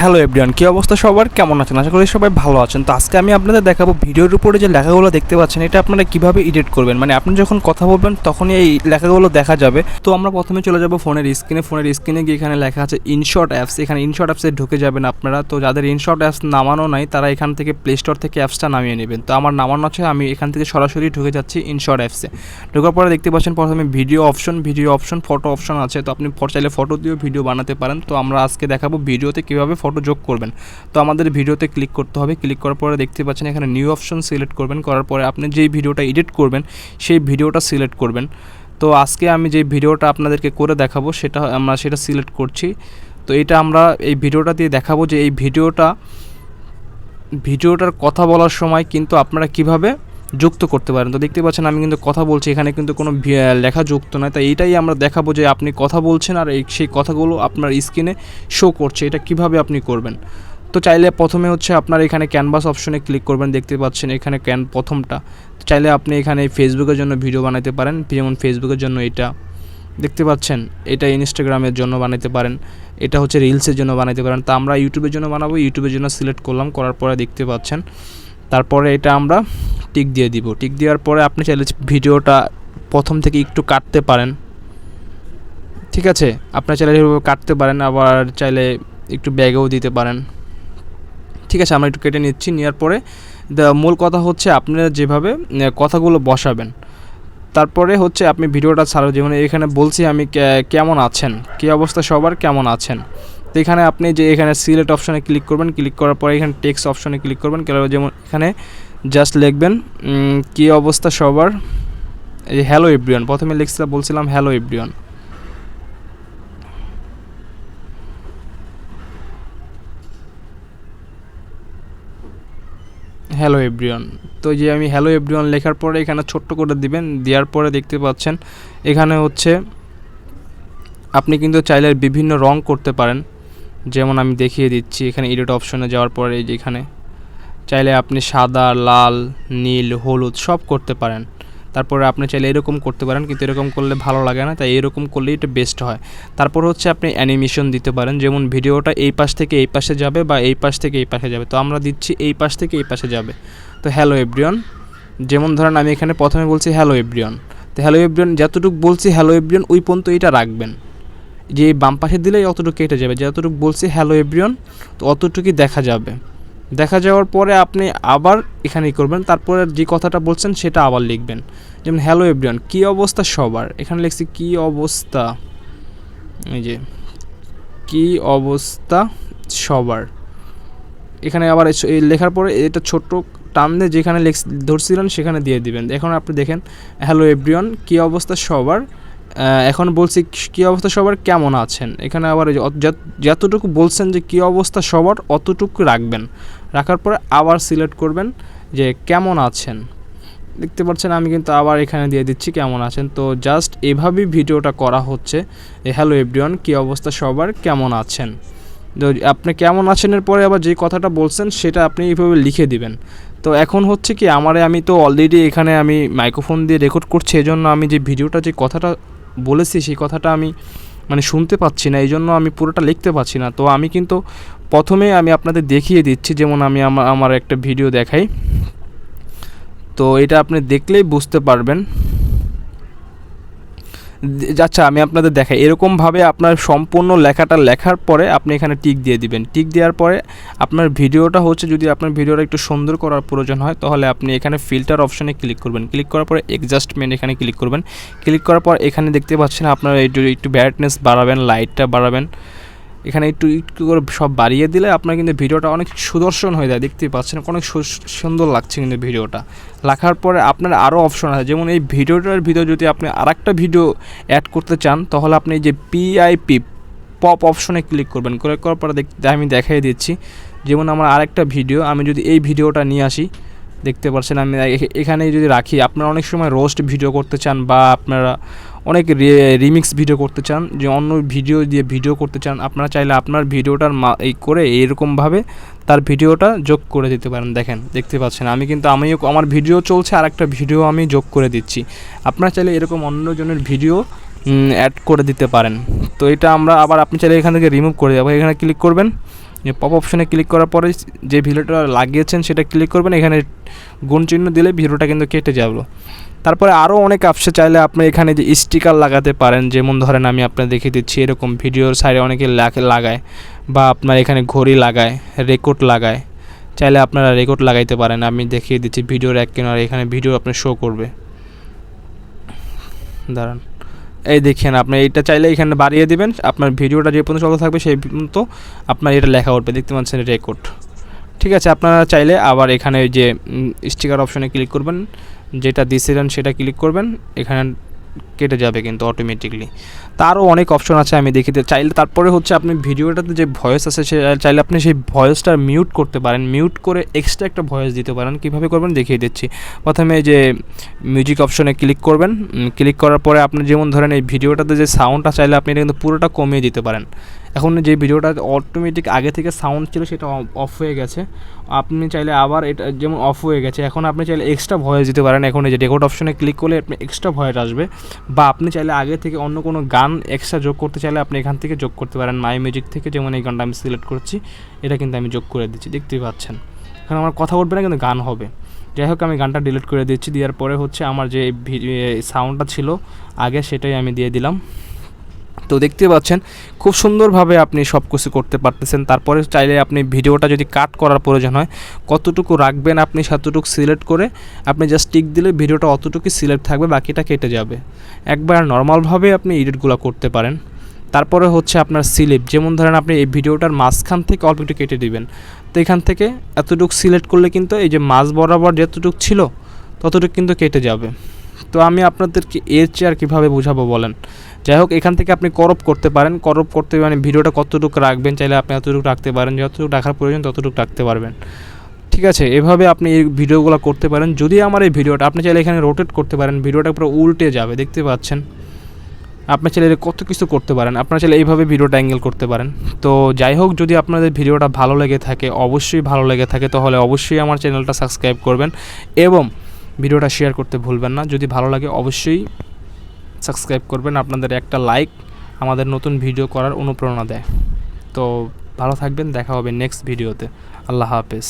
Hello everyone, কী অবস্থা সবার? কেমন আছেন? আশা করি সবাই ভালো আছেন। তো আজকে আমি আপনাদের দেখাবো ভিডিওর উপরে যে লেখাগুলো দেখতে পাচ্ছেন এটা আপনারা কীভাবে এডিট করবেন। মানে আপনি যখন কথা বলবেন তখনই এই লেখাগুলো দেখা যাবে। তো আমরা প্রথমে চলে যাব ফোনের স্ক্রিনে গিয়ে এখানে লেখা আছে ইনশর্ট অ্যাপস। এখানে ইনশর্ট অ্যাপসে ঢুকে যাবেন আপনারা। তো যাদের ইনশর্ট অ্যাপস নামানো নাই তারা এখান থেকে প্লে স্টোর থেকে অ্যাপসটা নামিয়ে নেবেন। তো আমার নামানো আছে, আমি এখান থেকে সরাসরি ঢুকে যাচ্ছি ইনশর্ট অ্যাপসে। ঢোকার পরে দেখতে পাচ্ছেন প্রথমে ভিডিও অপশন, ফটো অপশন আছে। তো আপনি চাইলে ফটো দিয়েও ভিডিও বানাতে পারেন। তো আমরা আজকে দেখাবো ভিডিওতে কীভাবে ফটো যোগ করবেন। তো আমাদের ভিডিওতে ক্লিক করতে হবে। ক্লিক করার পরে দেখতে পাচ্ছেন এখানে নিউ অপশন সিলেক্ট করবেন। করার পরে আপনি যেই ভিডিওটা এডিট করবেন সেই ভিডিওটা সিলেক্ট করবেন। তো আজকে আমি যে ভিডিওটা আপনাদেরকে করে দেখাবো সেটা সিলেক্ট করছি। তো এটা আমরা এই ভিডিওটা দিয়ে দেখাবো যে এই ভিডিওটার কথা বলার সময় কিন্তু আপনারা কিভাবে যুক্ত করতে পারেন। তো দেখতে পাচ্ছেন আমি কিন্তু কথা বলছি, এখানে কিন্তু কোনো লেখা যুক্ত নয়। তাই এইটাই আমরা দেখাবো যে আপনি কথা বলছেন আর সেই কথাগুলো আপনার স্ক্রিনে শো করছে, এটা কিভাবে আপনি করবেন। তো চাইলে প্রথমে হচ্ছে আপনার এখানে ক্যানভাস অপশনে ক্লিক করবেন। দেখতে পাচ্ছেন এখানে প্রথমটা। চাইলে আপনি এখানে ফেসবুকের জন্য ভিডিও বানাতে পারেন, যেমন ফেসবুকের জন্য এটা দেখতে পাচ্ছেন, এটা ইনস্টাগ্রামের জন্য বানাতে পারেন, এটা হচ্ছে রিলসের জন্য বানাতে পারেন। তা আমরা ইউটিউবের জন্য বানাবো, ইউটিউবের জন্য সিলেক্ট করলাম। করার পরে দেখতে পাচ্ছেন তারপরে এটা আমরা টিক দিয়ে দিব। টিক দেওয়ার পরে আপনি চাইলে ভিডিওটা প্রথম থেকে একটু কাটতে পারেন, ঠিক আছে। আপনার চাইলে কাটতে পারেন, আবার চাইলে একটু ব্যাগেও দিতে পারেন, ঠিক আছে। আমরা একটু কেটে নিচ্ছি। নেওয়ার পরে মূল কথা হচ্ছে আপনারা যেভাবে কথাগুলো বসাবেন। তারপরে হচ্ছে আপনি ভিডিওটা ছাড়ো, যেমন এখানে বলছি আমি কেমন আছেন, কী অবস্থা সবার, কেমন আছেন। তো এখানে আপনি যে এখানে সিলেক্ট অপশনে ক্লিক করবেন। ক্লিক করার পরে এখানে টেক্সট অপশনে ক্লিক করবেন। যেমন এখানে জাস্ট লিখবেন কী অবস্থা সবার, এই হ্যালো এভরিওয়ান। প্রথমে বলছিলাম হ্যালো এভরিওয়ান। Hello everyone. তো যে আমি হ্যালো এভরিওয়ান লেখার পরে এখানে ছোট্ট করে দিবেন। দেওয়ার পরে দেখতে পাচ্ছেন এখানে হচ্ছে আপনি কিন্তু চাইলে বিভিন্ন রং করতে পারেন, যেমন আমি দেখিয়ে দিচ্ছি। এখানে এডিট অপশনে যাওয়ার পরে এই যে এখানে চাইলে আপনি সাদা, লাল, নীল, হলুদ সব করতে পারেন। তারপরে আপনি চাইলে এরকম করতে পারেন, কিন্তু এরকম করলে ভালো লাগে না, তাই এরকম করলেই এটা বেস্ট হয়। তারপর হচ্ছে আপনি অ্যানিমেশন দিতে পারেন, যেমন ভিডিওটা এই পাশ থেকে এই পাশে যাবে বা এই পাশ থেকে এই পাশে যাবে। তো আমরা দিচ্ছি এই পাশ থেকে এই পাশে যাবে। তো হ্যালো এভরিওয়ান, যেমন ধরেন আমি এখানে প্রথমে বলছি হ্যালো এভরিওয়ান। তো হ্যালো এভরিওয়ান যতটুকু বলছি হ্যালো এভরিওয়ান ওই পর্যন্ত এটা রাখবেন, যে এই বাম পাশে দিলেই অতটুকু কেটে যাবে। যতটুকু বলছি হ্যালো এভরিওয়ান তো অতটুকুই দেখা যাবে। দেখা যাওয়ার পরে আপনি আবার এখানেই করবেন। তারপরে যে কথাটা বলছেন সেটা আবার লিখবেন, যেমন হ্যালো এভরিওয়ান কী অবস্থা সবার। এখানে লিখছি কী অবস্থা, এই যে কী অবস্থা সবার। এখানে আবার এই লেখার পরে এটা ছোট্ট টান দিয়ে যেখানে ধরছিলেন সেখানে দিয়ে দিবেন। এখন আপনি দেখেন হ্যালো এভরিওয়ান কী অবস্থা সবার। এখন বলছি কী অবস্থা সবার, কেমন আছেন। এখানে আবার যতটুকু বলছেন যে কী অবস্থা সবার অতটুকু রাখবেন। রাখার পরে আবার সিলেক্ট করবেন যে কেমন আছেন। দেখতে পাচ্ছেন আমি কিন্তু আবার এখানে দিয়ে দিচ্ছি কেমন আছেন। তো জাস্ট এভাবেই ভিডিওটা করা হচ্ছে, হ্যালো এভরিওয়ান কী অবস্থা সবার, কেমন আছেন। তো আপনি কেমন আছেনের পরে আবার যে কথাটা বলছেন সেটা আপনি এইভাবে লিখে দিবেন। তো এখন হচ্ছে কি আমি তো অলরেডি এখানে আমি মাইক্রোফোন দিয়ে রেকর্ড করছি, এজন্য আমি যে ভিডিওটা যে কথাটা বলেছি সেই কথাটা আমি শুনতে পাচ্ছি না, এই জন্য আমি পুরোটা লিখতে পারছি না। তো আমি কিন্তু প্রথমে আমি আপনাদের দেখিয়ে দিচ্ছি, যেমন আমি আমার একটা ভিডিও দেখাই। তো এটা আপনি দেখলেই বুঝতে পারবেন। আচ্ছা আমি আপনাদের দেখাই, এরকমভাবে আপনার সম্পূর্ণ লেখাটা লেখার পরে আপনি এখানে টিক দিয়ে দিবেন। টিক দেওয়ার পরে আপনার ভিডিওটা হচ্ছে, যদি আপনার ভিডিওটা একটু সুন্দর করার প্রয়োজন হয় তাহলে আপনি এখানে ফিল্টার অপশনে ক্লিক করবেন। ক্লিক করার পরে অ্যাডজাস্টমেন্ট এখানে ক্লিক করবেন। ক্লিক করার পর এখানে দেখতে পাচ্ছেন আপনার একটু ব্রাইটনেস বাড়াবেন, লাইটটা বাড়াবেন। এখানে একটু করে সব বাড়িয়ে দিলে আপনার কিন্তু ভিডিওটা অনেক সুদর্শন হয়ে যায়। দেখতেই পাচ্ছেন অনেক সুন্দর লাগছে কিন্তু ভিডিওটা। লেখার পরে আপনার আরও অপশন আছে, যেমন এই ভিডিওটার ভিতরে যদি আপনি আরেকটা ভিডিও অ্যাড করতে চান তাহলে আপনি যে পিআইপি পপ অপশনে ক্লিক করবেন। ক্লিক করার পরে আমি দেখাই দিচ্ছি, যেমন আমার আরেকটা ভিডিও, আমি যদি এই ভিডিওটা নিয়ে আসি, দেখতে পাচ্ছেন আমি এখানে যদি রাখি। আপনারা অনেক সময় রোস্ট ভিডিও করতে চান বা আপনারা অনেক রিমিক্স ভিডিও করতে চান, যে অন্য ভিডিও দিয়ে ভিডিও করতে চান, আপনারা চাইলে আপনার ভিডিওটার করে এইরকমভাবে তার ভিডিওটা যোগ করে দিতে পারেন। দেখতে পাচ্ছেন আমিও আমার ভিডিও চলছে আর একটা ভিডিও আমি যোগ করে দিচ্ছি। আপনারা চাইলে এরকম অন্যজনের ভিডিও অ্যাড করে দিতে পারেন। তো এটা আপনি চাইলে এখান থেকে রিমুভ করে দেবো। এখানে ক্লিক করবেন, পপ অপশনে ক্লিক করার পরে যে ভিডিওটা লাগিয়েছেন সেটা ক্লিক করবেন, এখানে গুণ চিহ্ন দিলে ভিডিওটা কিন্তু কেটে যাবে। তারপরে আরও অনেক অপশন চাইলে আপনি এখানে যে স্টিকার লাগাতে পারেন, যেমন ধরেন আমি আপনার দেখিয়ে দিচ্ছি, এরকম ভিডিওর সাইডে অনেকে লাগায়, বা আপনার এখানে ঘড়ি লাগায়, রেকর্ড লাগায়, চাইলে আপনারা রেকর্ড লাগাইতে পারেন। আমি দেখিয়ে দিচ্ছি ভিডিওর এক কিনারে এখানে ভিডিও আপনার শো করবে, দাঁড়ান, এই দেখেন আপনি এইটা চাইলে এখানে বাড়িয়ে দিবেন, আপনার ভিডিওটা যে পর্যন্ত চালু থাকবে সেই পর্যন্ত আপনার এটা লেখা উঠবে, দেখতে পাচ্ছেন রেকর্ড। ঠিক আছে, আপনারা চাইলে আবার এখানে ওই যে স্টিকার অপশনে ক্লিক করবেন, যেটা দিয়েছিলেন সেটা ক্লিক করবেন, এখানে কেটে যাবে কিন্তু অটোমেটিকলি। তারও অনেক অপশন আছে আমি দেখিতে চাইলে। তারপরে হচ্ছে আপনি ভিডিওটাতে যে ভয়েস আছে সে চাইলে আপনি সেই ভয়েসটা মিউট করতে পারেন, মিউট করে এক্সট্রা একটা ভয়েস দিতে পারেন। কীভাবে করবেন দেখিয়ে দিচ্ছি। প্রথমে যে মিউজিক অপশনে ক্লিক করবেন, ক্লিক করার পরে আপনি যেমন ধরেন এই ভিডিওটাতে যে সাউন্ডটা চাইলে আপনি এটা কিন্তু পুরোটা কমিয়ে দিতে পারেন। এখন যে ভিডিওটা অটোমেটিক আগে থেকে সাউন্ড ছিল সেটা অফ হয়ে গেছে, আপনি চাইলে আবার এটা যেমন অফ হয়ে গেছে, এখন আপনি চাইলে এক্সট্রা ভয়েস দিতে পারেন। এখন এই যে রেকর্ড অপশনে ক্লিক করলে আপনি এক্সট্রা ভয়েস আসবে, বা আপনি চাইলে আগে থেকে অন্য কোনো গান এক্সট্রা যোগ করতে চাইলে আপনি এখান থেকে যোগ করতে পারেন। মাই মিউজিক থেকে যেমন এই গানটা আমি সিলেক্ট করছি, এটা কিন্তু আমি যোগ করে দিচ্ছি, দেখতেই পাচ্ছেন। এখন আমার কথা উঠবে না কিন্তু গান হবে। যাই হোক, আমি গানটা ডিলিট করে দিচ্ছি। দেওয়ার পরে হচ্ছে আমার যে সাউন্ডটা ছিল আগে সেটাই আমি দিয়ে দিলাম। তো দেখতে পাচ্ছেন খুব সুন্দরভাবে আপনি সব কিছু করতে পারতেছেন। তারপরে চাইলে আপনি ভিডিওটা যদি কাট করার প্রয়োজন হয়, কতটুকু রাখবেন আপনি সেতটুকু সিলেক্ট করে আপনি জাস্ট টিক দিলে ভিডিওটা অতটুকুই সিলেক্ট থাকবে, বাকিটা কেটে যাবে। একবার নর্মালভাবে আপনি এডিটগুলো করতে পারেন। তারপরে হচ্ছে আপনার স্লিপ, যেমন ধরেন আপনি এই ভিডিওটার মাঝখান থেকে অল্প একটু কেটে দিবেন, তো এখান থেকে এতটুকু সিলেক্ট করলে কিন্তু এই যে মাঝ বরাবর যতটুকু ছিল ততটুকু কিন্তু কেটে যাবে। তো আমি আপনাদেরকে এর চেয়ে আর কীভাবে বোঝাবো বলেন। যাই হোক, এখান থেকে আপনি করপ করতে পারেন। করপ করতে মানে ভিডিওটা কতটুকু রাখবেন চাইলে আপনি এতটুকু রাখতে পারেন, যতটুকু রাখার প্রয়োজন ততটুকু রাখতে পারবেন। ঠিক আছে, এভাবে আপনি এই ভিডিওগুলো করতে পারেন। যদি আমার এই ভিডিওটা আপনি চাইলে এখানে রোটেট করতে পারেন, ভিডিওটা পুরো উল্টে যাবে, দেখতে পাচ্ছেন। আপনি চাইলে কত কিছু করতে পারেন, আপনারা চাইলে এইভাবে ভিডিওটা অ্যাঙ্গেল করতে পারেন। তো যাই হোক, যদি আপনাদের ভিডিওটা ভালো লেগে থাকে, অবশ্যই ভালো লেগে থাকে, তাহলে অবশ্যই আমার চ্যানেলটা সাবস্ক্রাইব করবেন এবং ভিডিওটা শেয়ার করতে ভুলবেন না। যদি ভালো লাগে অবশ্যই সাবস্ক্রাইব করবেন। আপনাদের একটা লাইক আমাদের নতুন ভিডিও করার অনুপ্রেরণা দেয়। তো ভালো থাকবেন, দেখা হবে নেক্সট ভিডিওতে। আল্লাহ হাফেজ।